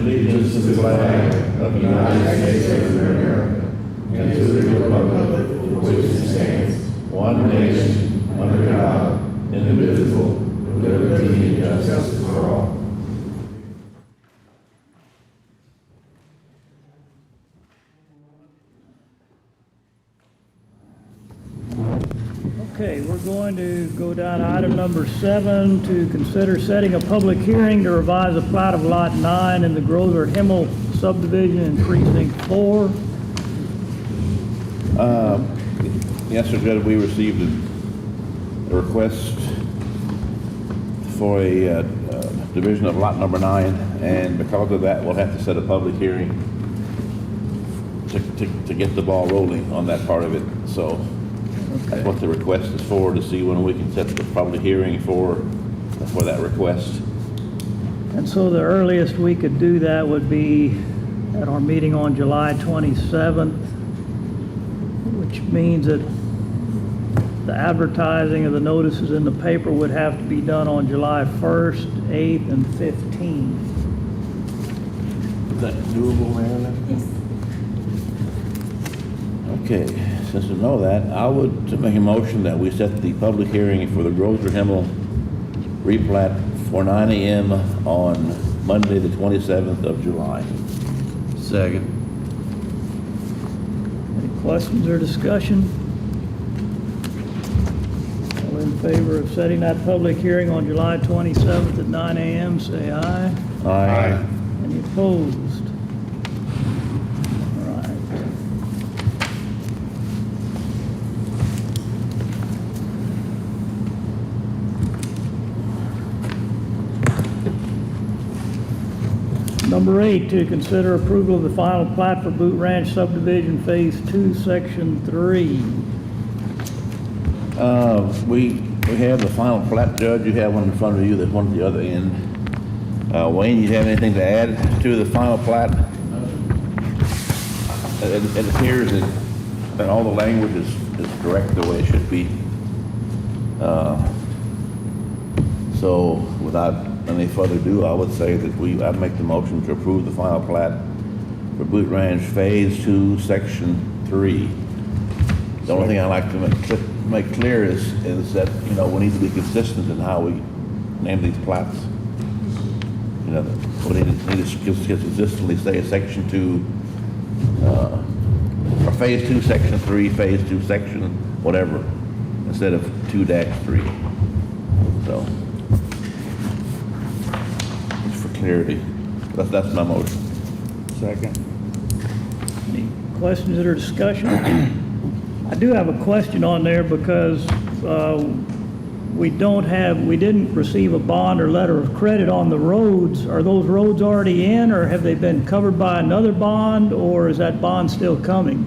allegiance to the flag of the United States of America and to the republic for which it stands, one nation, under God, indivisible, with liberty and justice for all. Okay, we're going to go down to item number 7 to consider setting a public hearing to revise the plat of Lot 9 in the Grover Himmel subdivision in Precinct 4. Yes, sir, Judge, we received a request for a division of lot number 9, and because of that, we'll have to set a public hearing to get the ball rolling on that part of it. So that's what the request is for, to see when we can set the public hearing for that request. And so the earliest we could do that would be at our meeting on July 27th, which means that the advertising of the notices in the paper would have to be done on July 1st, 8th, and 15th. Is that doable, Marilyn? Yes. Okay, since we know that, I would make a motion that we set the public hearing for the Grover Himmel replat for 9 a.m. on Monday, the 27th of July. Second. Any questions or discussion? All in favor of setting that public hearing on July 27th at 9 a.m., say aye. Aye. Any opposed? All right. Number 8, to consider approval of the final plat for Boot Ranch subdivision Phase 2, Section 3. We have the final plat, Judge. You have one in front of you, there's one at the other end. Wayne, you have anything to add to the final plat? It appears that all the language is correct the way it should be. So without any further ado, I would say that I'd make the motion to approve the final plat for Boot Ranch Phase 2, Section 3. The only thing I like to make clear is that, we need to be consistent in how we name these plats. We need to consistently say Section 2, or Phase 2, Section 3, Phase 2, Section whatever, instead of 2-3. So, just for clarity, that's my motion. Second. Any questions or discussion? I do have a question on there because we didn't receive a bond or letter of credit on the roads. Are those roads already in, or have they been covered by another bond, or is that bond still coming?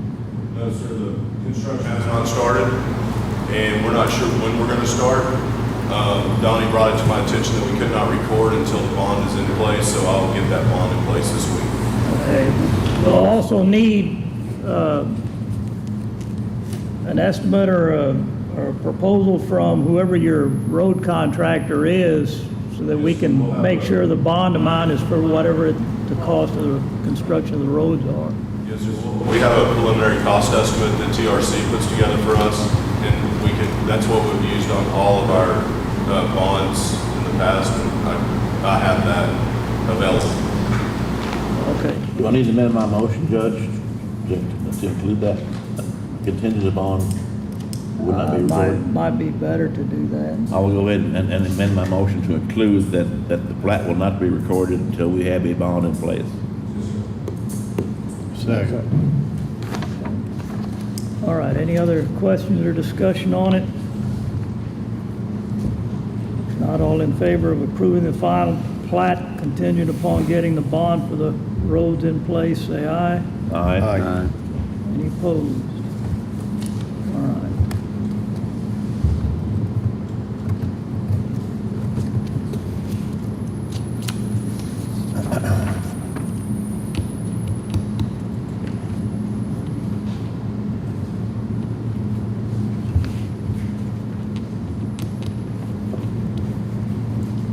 No, sir, the construction has not started, and we're not sure when we're going to start. Donnie brought it to my attention that we could not record until the bond is in place, so I'll get that bond in place this week. Okay. We'll also need an estimate or a proposal from whoever your road contractor is, so that we can make sure the bond amount is for whatever the cost of the construction of the roads are. Yes, sir. We have a preliminary cost estimate that TRC puts together for us, and that's what we've used on all of our bonds in the past, and I have that available. Okay. Do I need to amend my motion, Judge, to include that contingent upon would not be recorded? Might be better to do that. I will go ahead and amend my motion to include that the plat will not be recorded until we have a bond in place. Second. All right, any other questions or discussion on it? If not, all in favor of approving the final plat contingent upon getting the bond for the roads in place, say aye. Aye. Any opposed? All right.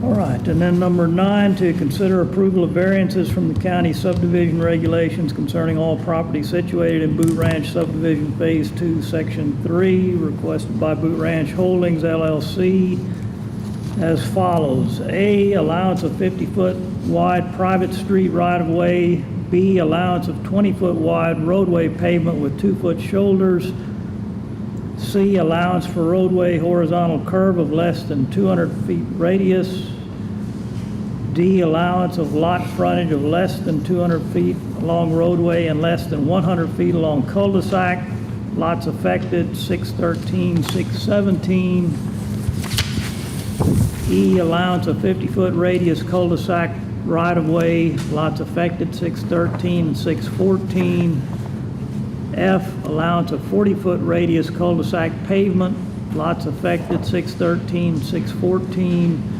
All right, and then number 9, to consider approval of variances from the county subdivision regulations concerning all property situated in Boot Ranch subdivision Phase 2, Section 3, requested by Boot Ranch Holdings LLC as follows. A, allowance of 50-foot wide private street right-of-way. B, allowance of 20-foot wide roadway pavement with 2-foot shoulders. C, allowance for roadway horizontal curve of less than 200 feet radius. D, allowance of lot frontage of less than 200 feet along roadway and less than 100 feet along cul-de-sac. Lots affected, 613, 617. E, allowance of 50-foot radius cul-de-sac right-of-way. Lots affected, 613 and 614. F, allowance of 40-foot radius cul-de-sac pavement, lots affected, 613, 614.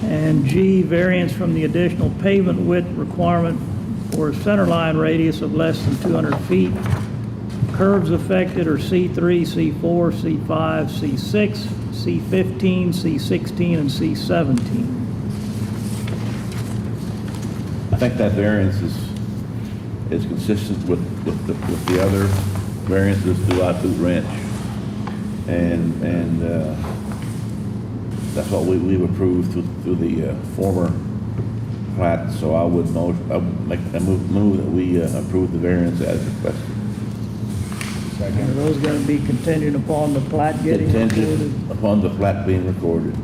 And G, variance from the additional pavement width requirement for a centerline radius of less than 200 feet. Curves affected are C3, C4, C5, C6, C15, C16, and C17. I think that variance is consistent with the other variances throughout Boot Ranch. And that's what we've approved through the former plat, so I would move that we approve the variance as requested. Are those going to be contingent upon the plat getting recorded? Contingent upon the plat being recorded.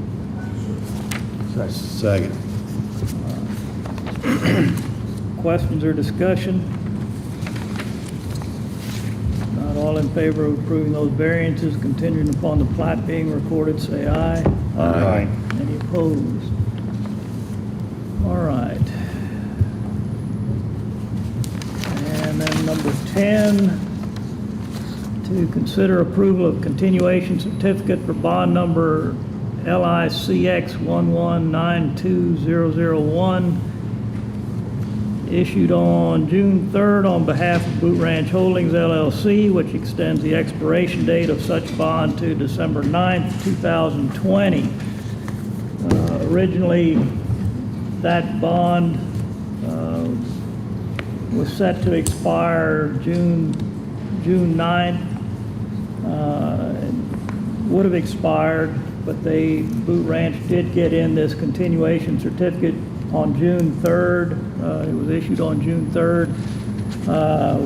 Second. Questions or discussion? Not all in favor of approving those variances contingent upon the plat being recorded, say aye. Aye. Any opposed? All right. And then number 10, to consider approval of continuation certificate for bond number LICX 1192001, issued on June 3rd on behalf of Boot Ranch Holdings LLC, which extends the expiration date of such bond to December 9th, 2020. Originally, that bond was set to expire June 9th. Would have expired, but Boot Ranch did get in this continuation certificate on June 3rd. It was issued on June 3rd.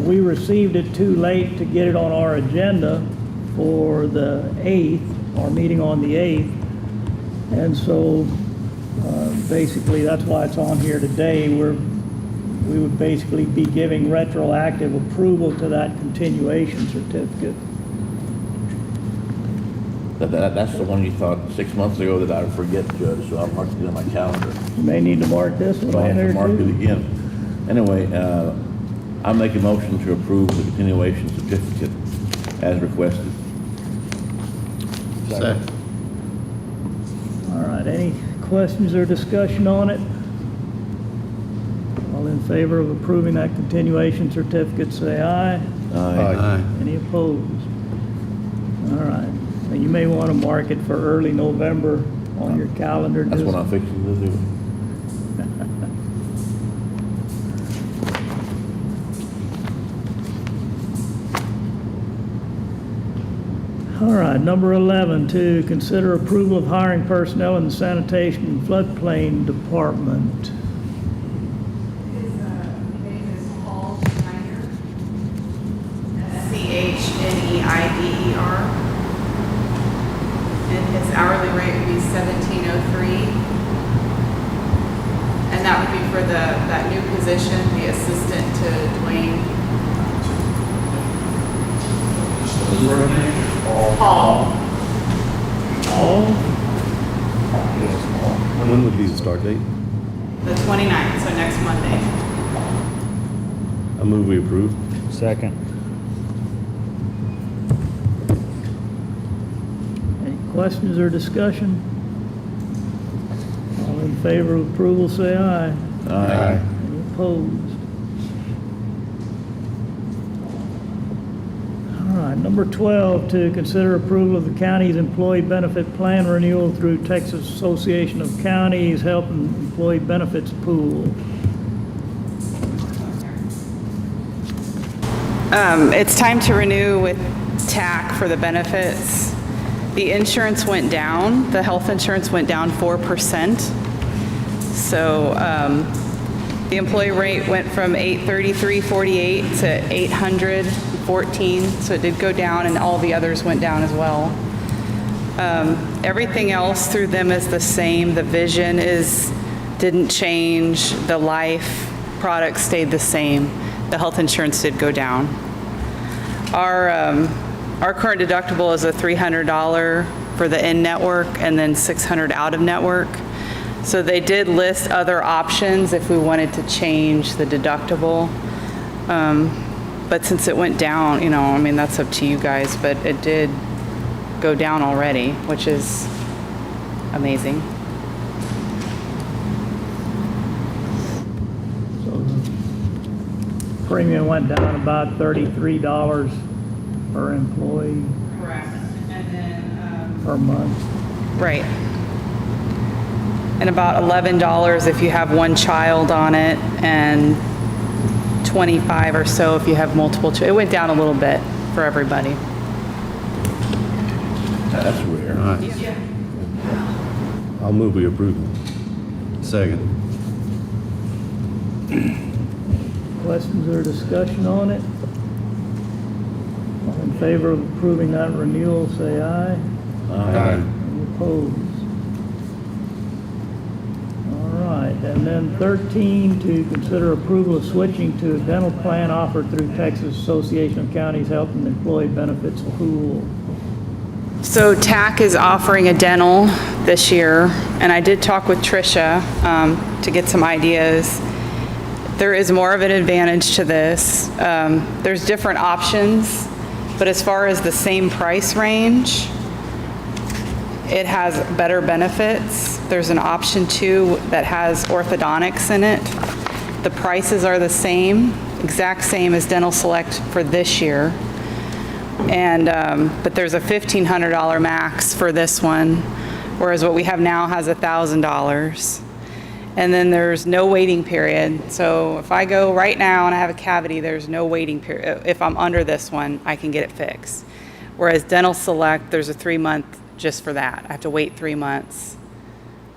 We received it too late to get it on our agenda for the 8th, our meeting on the 8th. And so basically that's why it's on here today. We would basically be giving retroactive approval to that continuation certificate. That's the one you thought 6 months ago that I would forget, Judge, so I marked it on my calendar. You may need to mark this one So I on have there to mark it too. again. Anyway, I make a motion to approve the continuation certificate as requested. Second. All right, any questions or discussion on it? All in favor of approving that continuation certificate, say aye. Aye. Any opposed? All right. Now, you may want to mark it for early November on your calendar. That's just- what I'm fixing to do. All right, number 11, to consider approval of hiring personnel in the sanitation and floodplain department. His name is Paul Schneider. Schneider. And his hourly rate would be $17.03. And that would be for that new position, the assistant to Dwayne. Paul. When would be the start date? The 29th, so next Monday. I move we approve. Second. Any questions or discussion? All in favor of approval, say aye. Aye. Any opposed? All right, right, number 12, to consider approval of the county's employee benefit plan renewal through Texas Association of Counties Health and Employee Benefits Pool. It's time to renew with TAC for the benefits. The insurance went down, the health insurance went down 4%. So the employee rate went from $833.48 to $814, so it did go down, and all the others went down as well. Everything else through them is the same. The vision didn't change. The life products stayed the same. The health insurance did go down. Our current deductible is a $300 for the in-network and then $600 out-of-network. So they did list other options if we wanted to change the deductible. But since it went down, you know, I mean, that's up to you guys, but it did go down already, which is amazing. So the premium went down about $33 per employee Correct. And then, per month. right. And about $11 if you have one child on it, and $25 or so if you have multiple children. It went down a little bit for everybody. That's rare. I'll move we approve it. Second. Questions or discussion on it? All in favor of approving that renewal, say aye. Aye. Any opposed? All right, and then 13, to consider approval of switching to a dental plan offered through Texas Association of Counties Health and Employee Benefits Pool. So TAC is offering a dental this year, and I did talk with Tricia to get some ideas. There is more of an advantage to this. There's different options, but as far as the same price range, it has better benefits. There's an option too that has orthodontics in it. The prices are the same, exact same as Dental Select for this year. And, but there's a $1,500 max for this one, whereas what we have now has $1,000. And then there's no waiting period. So if I go right now and I have a cavity, there's no waiting period. If I'm under this one, I can get it fixed. Whereas Dental Select, there's a 3-month just for that. I have to wait 3 months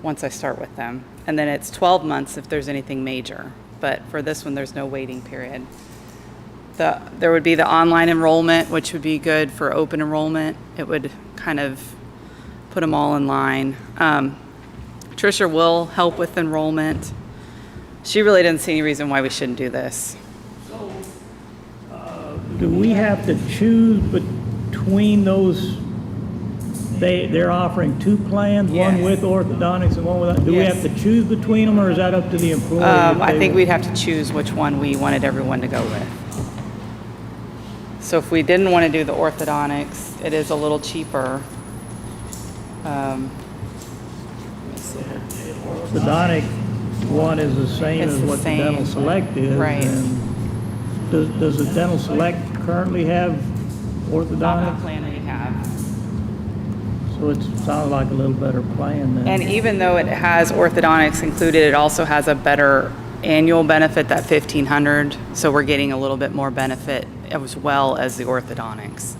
once I start with them. And then it's 12 months if there's anything major. But for this one, there's no waiting period. There would be the online enrollment, which would be good for open enrollment. It would kind of put them all in line. Tricia will help with enrollment. She really doesn't see any reason why we shouldn't do this. Do we have to choose between those? They're offering 2 plans, one Yes. with orthodontics and one without. Do we Yes. have to choose between them, or is that up to the employee? I think we'd have to choose which one we wanted everyone to go with. So if we didn't want to do the orthodontics, it is a little cheaper. Let me see. Orthodontic one is the same It's as the what the same. Dental Select is. Right. And does the Dental Select currently have Not the orthodontics? plan we have. So it sounds like a little better plan then. And even though it has orthodontics included, it also has a better annual benefit, that $1,500. So we're getting a little bit more benefit as well as the orthodontics.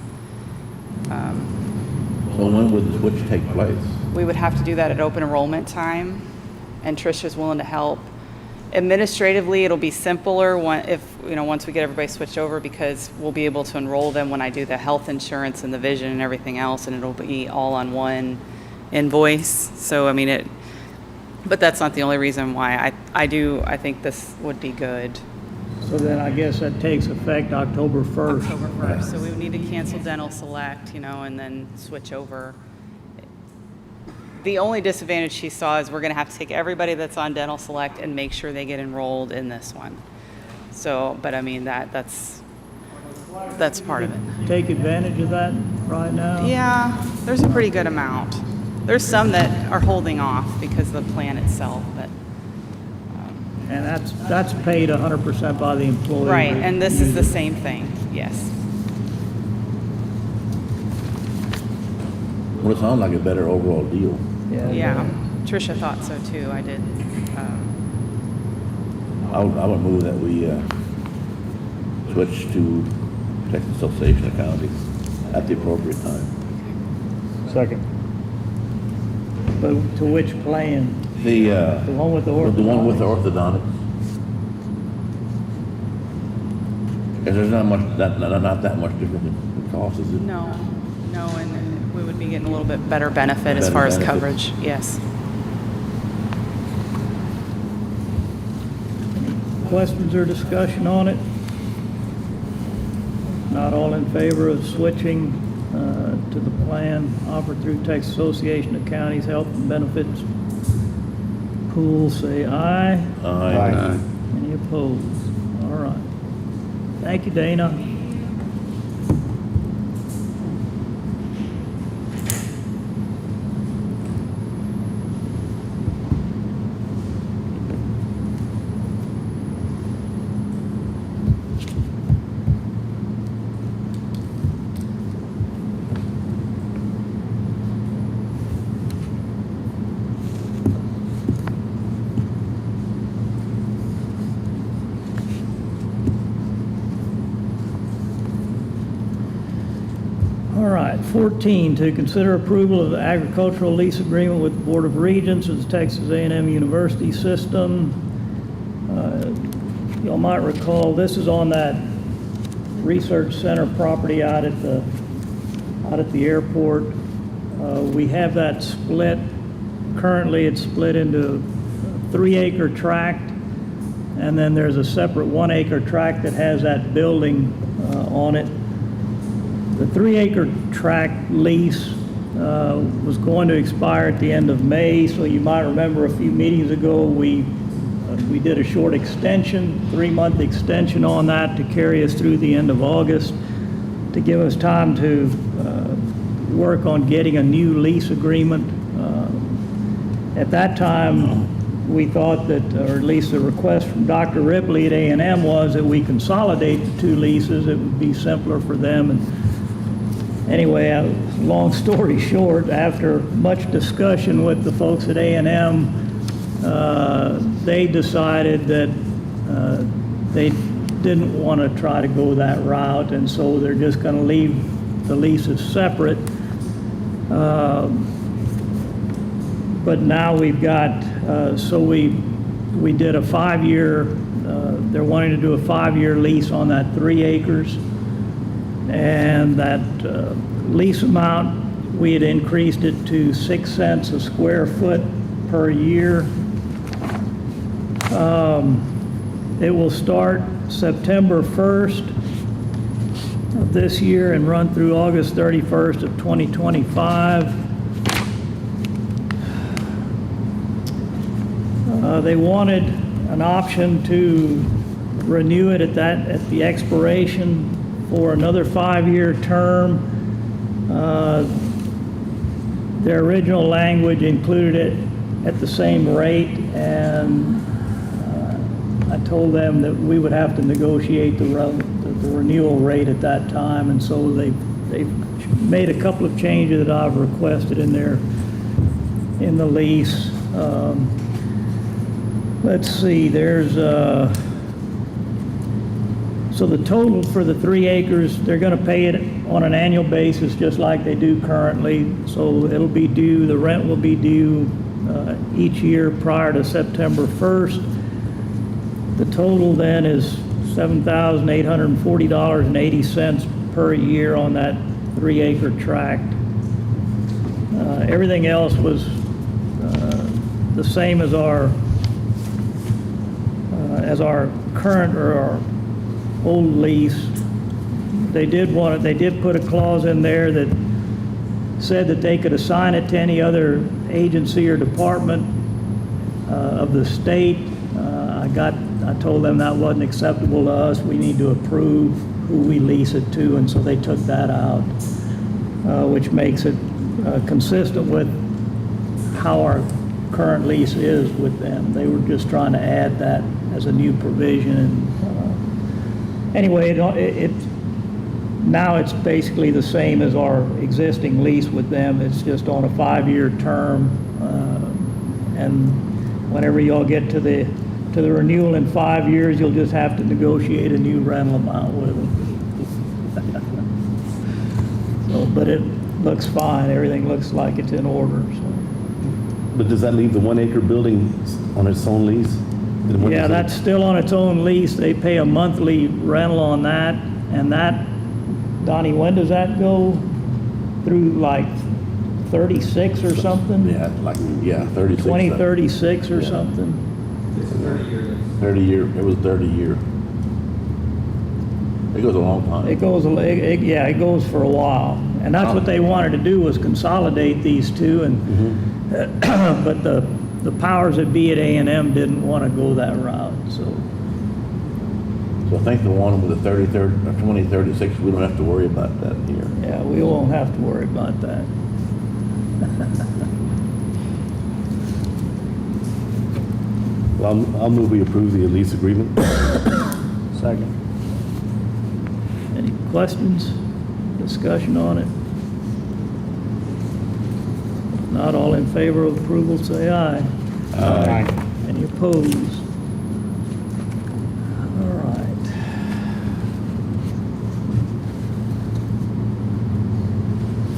So when would the switch take place? We would have to do that at open enrollment time, and Tricia's willing to help. Administratively, it'll be simpler once we get everybody switched over, because we'll be able to enroll them when I do the health insurance and the vision and everything else, and it'll be all on one invoice. So, I mean, but that's not the only reason why I think this would be good. So then I guess that takes effect October 1st. October 1st, so we would need to cancel Dental Select, and then switch over. The only disadvantage she saw is we're gonna have to take everybody that's on Dental Select and make sure they get enrolled in this one. So, but I mean, that's part of it. Take advantage of that right now? Yeah, there's a pretty good amount. There's some that are holding off because of the plan itself, but. And that's paid 100% by the employee. Right, and this is the same thing, yes. Usually. And this is the same thing. Yes. Okay. And that's paid 100% by the employee. Yes. Well, it sounds like a better overall deal. Yeah, Tricia thought so too. I did. I would move that we switch to Texas Association of Counties at the appropriate time. Second. But to which plan? The The one with the orthodontics? The one with the orthodontics. Because there's not that much difference in cost, is it? No, and we would be getting a little bit better benefit as Better far as benefit. coverage, yes. Questions or discussion on it? Not all in favor of switching to the plan offered through Texas Association of Counties Health and Benefits Pool, say aye. Aye. Any opposed? All right. Thank you, Dana. All right, 14, to consider approval of the agricultural lease agreement with the Board of Regents of the Texas A&M University System. Y'all might recall, this is on that research center property out at the airport. We have that split. Currently, it's split into a 3-acre tract, and then there's a separate 1-acre tract that has that building on it. The 3-acre tract lease was going to expire at the end of May, so you might remember a few meetings ago, we did a short extension, 3-month extension on that to carry us through the end of August, to give us time to work on getting a new lease agreement. At that time, we thought that, or at least the request from Dr. Ripley at A&M was that we consolidate the 2 leases. It would be simpler for them. And anyway, long story short, after much discussion with the folks at A&M, they decided that they didn't want to try to go that route, and so they're just going to leave the leases separate. But now we've got, so we did a 5-year, they're wanting to do a 5-year lease on that 3 acres. And that lease amount, we had increased it to 6 cents a square foot per year. It will start September 1st of this year and run through August 31st of 2025. They wanted an option to renew it at the expiration for another 5-year term. Their original language included it at the same rate, and I told them that we would have to negotiate the renewal rate at that time, and so they've made a couple of changes that I've requested in the lease. Let's see, there's so the total for the 3 acres, they're going to pay it on an annual basis just like they do currently. So it'll be due, the rent will be due each year prior to September 1st. The total then is $7,840.80 per year on that 3-acre tract. Everything else was the same as our current or our old lease. They did put a clause in there that said that they could assign it to any other agency or department of the state. I told them that wasn't acceptable to us. We need to approve who we lease it to, and so they took that out, which makes it consistent with how our current lease is with them. They were just trying to add that as a new provision. And anyway, now it's basically the same as our existing lease with them. It's just on a 5-year term. And whenever y'all get to the renewal in 5 years, you'll just have to negotiate a new rental amount with them. So, but it looks fine. Everything looks like it's in order, so. But does that leave the 1 acre building on its own lease? Then what Yeah, does it- that's still on its own lease. They pay a monthly rental on that, and that, Donnie, when does that go? Through like 36 or something? Yeah, like, yeah, 36. 2036 or Yeah. something? 30 year, it was 30 year. It goes a long time. It goes, yeah, it goes for a while. And that's what they wanted to do, was consolidate these two, and, but the powers that be at A&M didn't want to go that route, so. So I think the one with the 2036, we don't have to worry about that here. Yeah, we won't have to worry about that. Well, I'll move we approve the lease agreement. Second. Any questions, discussion on it? If not, all in favor of approval, say aye. Aye. Any opposed? All right.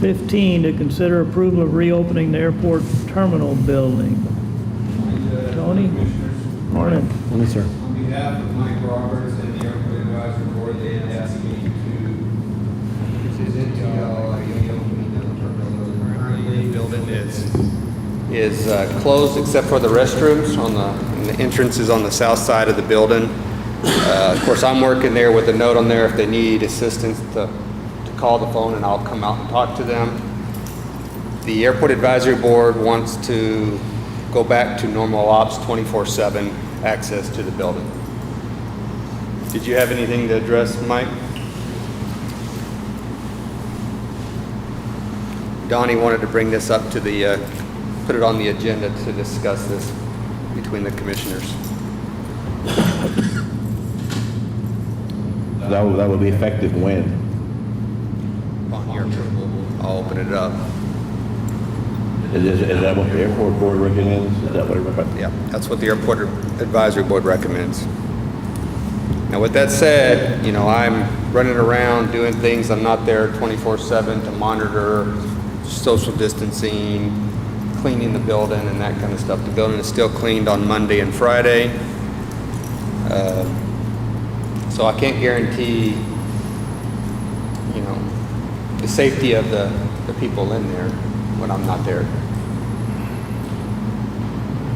$15, to consider approval of reopening the airport terminal building. Tony? Morning. Yes, sir. On behalf of Mike Roberts and the Airport Advisory Board, they had asked me to present to y'all the opening of the terminal. Currently, the building is closed except for the restrooms on the entrance is on the south side of the building. Of course, I'm working there with a note on there if they need assistance to call the phone and I'll come out and talk to them. The Airport Advisory Board wants to go back to normal ops, 24/7 access to the building. Did you have anything to address, Mike? Donnie wanted to bring this up to the, put it on the agenda to discuss this between the commissioners. That would be effective when? On your approval, I'll open it up. Is that what the airport board recommends? Is that what it recommends? Yeah, that's what the Airport Advisory Board recommends. Now, with that said, you know, I'm running around doing things. I'm not there 24/7 to monitor social distancing, cleaning the building and that kind of stuff. The building is still cleaned on Monday and Friday. So I can't guarantee, you know, the safety of the people in there when I'm not there.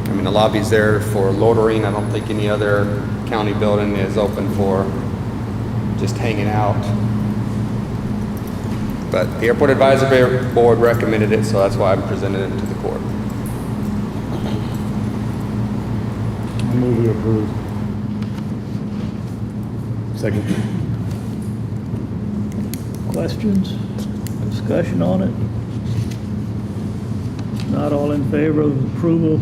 I mean, the lobby's there for loitering. I don't think any other county building is open for just hanging out. But the Airport Advisory Board recommended it, so that's why I'm presenting it to the court. I move we approve. Second. Questions, discussion on it? Not all in favor of approval,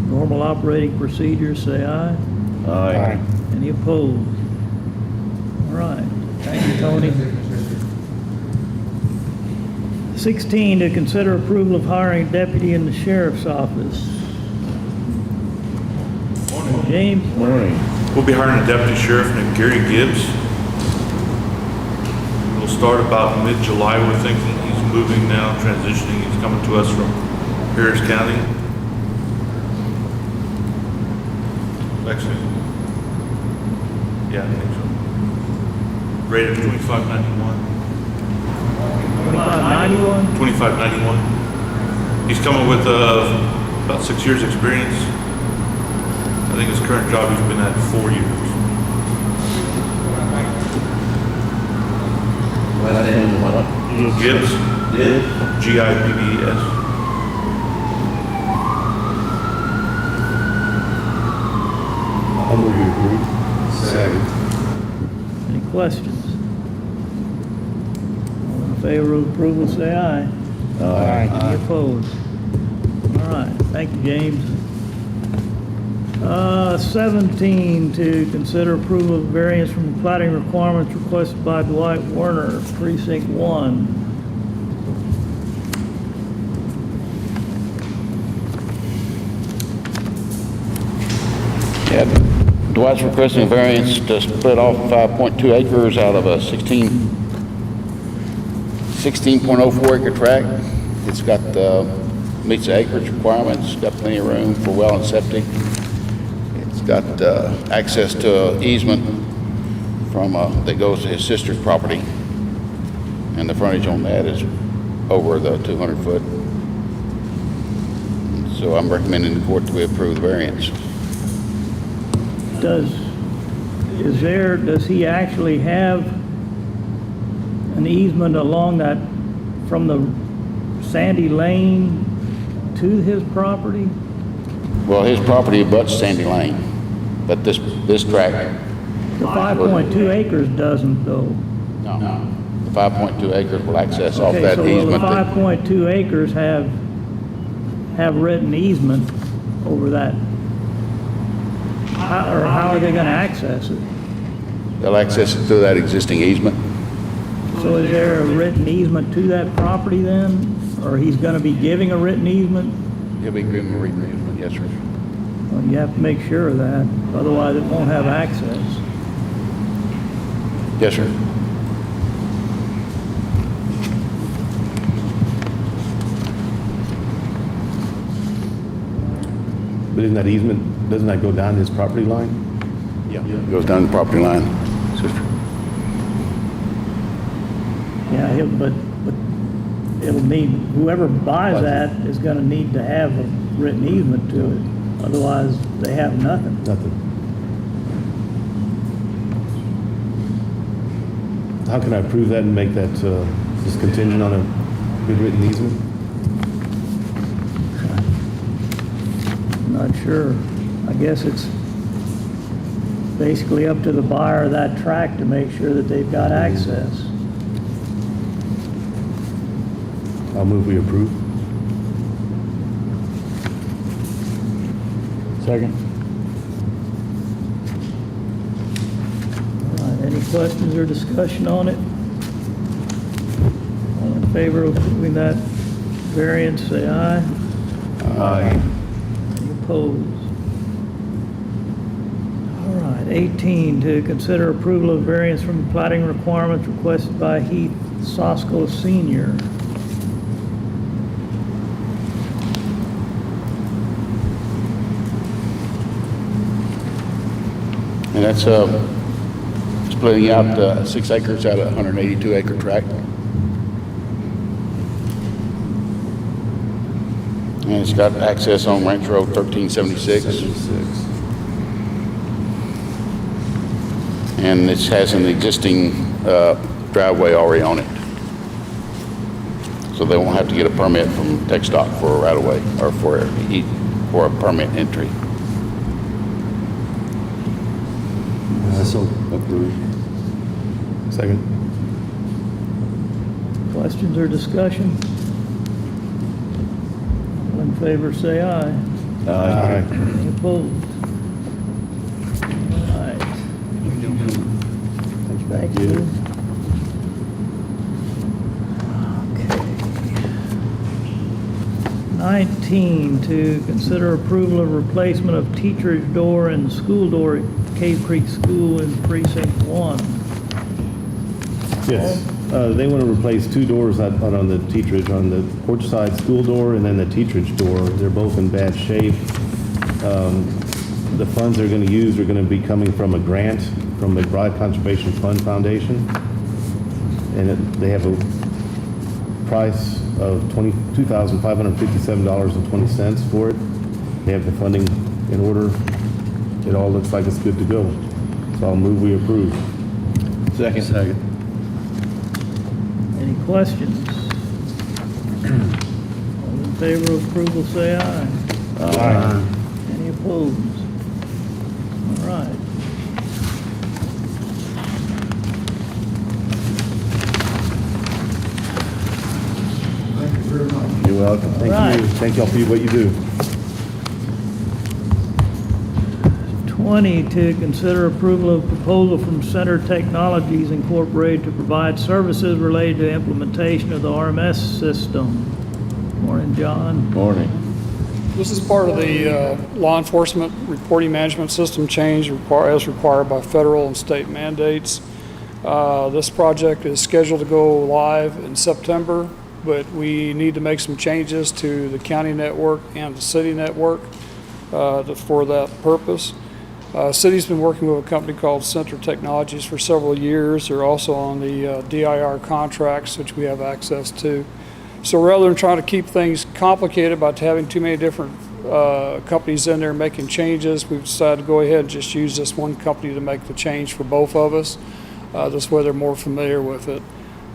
normal operating procedures, say aye. Aye. Any opposed? All right, thank you, Tony. 16, to consider approval of hiring a deputy in the sheriff's office. James? Morning. We'll be hiring a deputy sheriff named Gary Gibbs. We'll start about mid-July, we're thinking. He's moving now, transitioning. He's coming to us from Harris County. Actually, yeah, I think so. Rate of $25.91. 91? $25.91. He's coming with about 6 years' experience. I think his current job he's been at 4 years. Last name, what? Gibbs, Gibbs? Gibbs. I'll move we approve. Second. Any questions? All in favor of approval, say aye. Aye. Any opposed? All right, thank you, James. 17, to consider approval of variance from the plating requirements requested by Dwight Werner, Precinct 1. Yeah, Dwight's requesting a variance to split off 5.2 acres out of a 16.04 acre tract. It's got, meets the acreage requirements, got plenty of room for well and septic. It's got access to an easement from, that goes to his sister's property. And the frontage on that is over the 200 foot. So I'm recommending the court that we approve the variance. Does he actually have an easement along that, from the Sandy Lane to his property? Well, his property abuts Sandy Lane, but this tract, The 5.2 acres doesn't though. no. The 5.2 acres will access off Okay, that so will the easement. 5.2 acres have written easement over that? How are they gonna access it? They'll access it through that existing easement. So is there a written easement to that property then? Or he's gonna be giving a written easement? He'll be giving a written easement, yes, sir. Well, you have to make sure of that, otherwise it won't have access. Yes, sir. But isn't that easement, doesn't that go down his property line? Yeah. Goes down the property line, sister. Yeah, but it'll need, whoever buys that is gonna need to have a written easement to it, otherwise they have nothing. Nothing. How can I approve that and make that, just contingent on a good written easement? Not sure. I guess it's basically up to the buyer of that tract to make sure that they've got access. I'll move we approve. Second. All right, any questions or discussion on it? All in favor of approving that variance, say aye. Aye. Any opposed? All right, 18, to consider approval of variance from the plating requirements requested by Heath Sosko Sr. And that's splitting out 6 acres out of a 182 acre tract. And it's got access on Ranch Road 1376. And it has an existing driveway already on it. So they won't have to get a permit from TxDOT for a right-of-way or for a permit entry. So approved. Second. Questions or discussion? All in favor, say aye. Aye. Any opposed? All right. Thank you. Okay. 19, to consider approval of replacement of teacher's door and school door at Cave Creek School in Precinct 1. Yes, they want to replace 2 doors on the teacherage, on the porch side school door and then the teacherage door. They're both in bad shape. The funds they're going to use are going to be coming from a grant from the McBride Conservation Fund Foundation. And they have a price of $22,557.20 for it. They have the funding in order. It all looks like it's good to go. So I'll move we approve. Second. Second. Any questions? All in favor of approval, say aye. Aye. Any opposed? All right. You're welcome. Thank Right. you. Thank y'all for what you do. 20, to consider approval of proposal from Center Technologies Incorporated to provide services related to implementation of the RMS system. Morning, John. Morning. This is part of the law enforcement reporting management system change as required by federal and state mandates. This project is scheduled to go live in September, but we need to make some changes to the county network and the city network for that purpose. City's been working with a company called Center Technologies for several years. They're also on the DIR contracts, which we have access to. So rather than trying to keep things complicated by having too many different companies in there making changes, we've decided to go ahead and just use this one company to make the change for both of us. This way they're more familiar with it.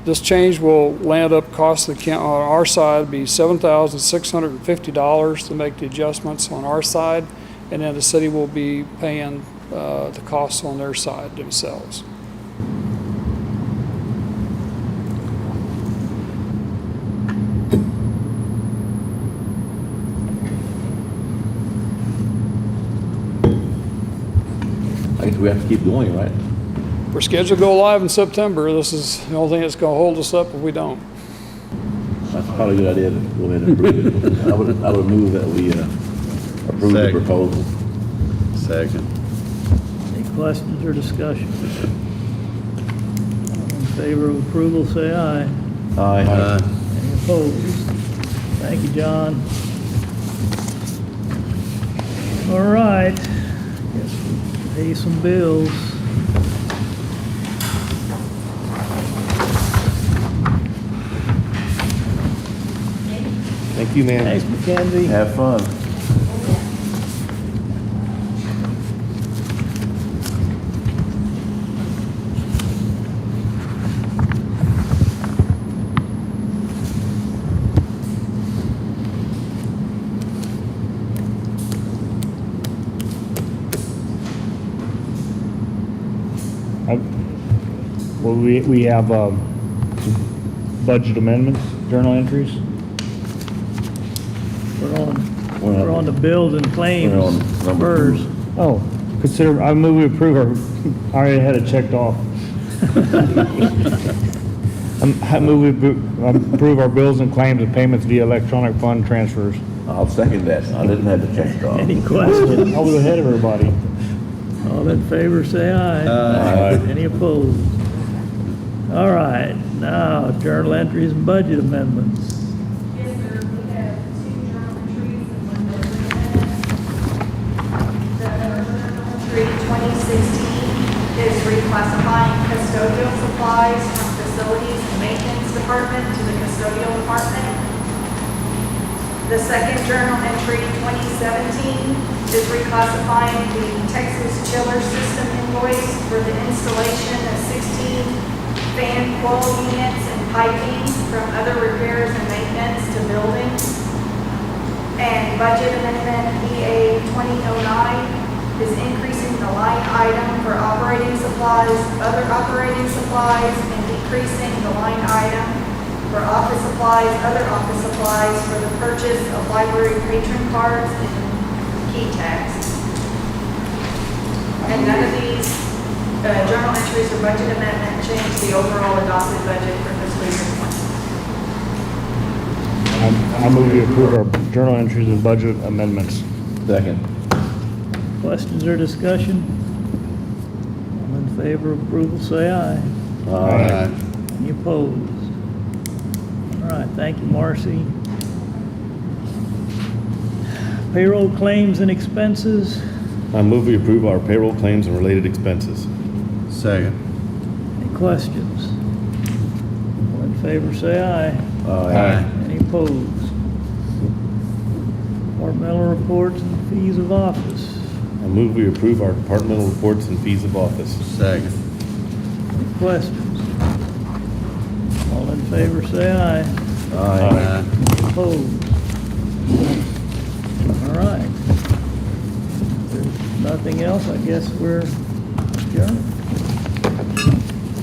This change will land up cost the on our side be $7,650 to make the adjustments on our side, and then the city will be paying the costs on their side themselves. I guess we have to keep going, right? We're scheduled to go live in September. This is the only thing that's going to hold us up if we don't. That's probably a good idea to go ahead and approve it. I would move that we approve the Second. proposal. Second. Any questions or discussion? All in favor of approval, say aye. Aye. Any opposed? Thank you, John. All right. Guess we'll pay some bills. Thank you, ma'am. Thanks, Mackenzie. Have fun. Well, we have budget amendments, journal entries. We're on the bills and claims We're on number first. Oh, I move we approve our, I already had it checked off. I move we approve our bills and claims and payments via electronic fund transfers. I'll second that. I didn't have to check it off. Any questions? I was ahead of everybody. All in favor, say aye. Aye. Any opposed? All right, now journal entries and budget amendments. Yes, sir. We have two journal entries and one budget amendment. The journal entry 2016 is reclassifying custodial supplies from facilities and maintenance department to the custodial department. The second journal entry 2017 is reclassifying the Texas chiller system invoice for the installation of 16 fan coil units and piping from other repairs and maintenance to buildings. And budget amendment EA 2009 is increasing the line item for operating supplies, other operating supplies, and decreasing the line item for office supplies, other office supplies for the purchase of library patron cards and key tags. And none of these journal entries or budget amendment change the overall adopted budget for fiscal year 20. I move we approve our journal entries and budget amendments. Second. Questions or discussion? All in favor of approval, say aye. Aye. Any opposed? All right, thank you, Marcy. Payroll claims and expenses. I move we approve our payroll claims and related expenses. Second. Any questions? All in favor, say aye. Aye. Any opposed? Departmental reports and fees of office. I move we approve our departmental reports and fees of office. Second. Any questions? All in favor, say aye. Aye. Opposed? All right. If there's nothing else, I guess we're adjourned.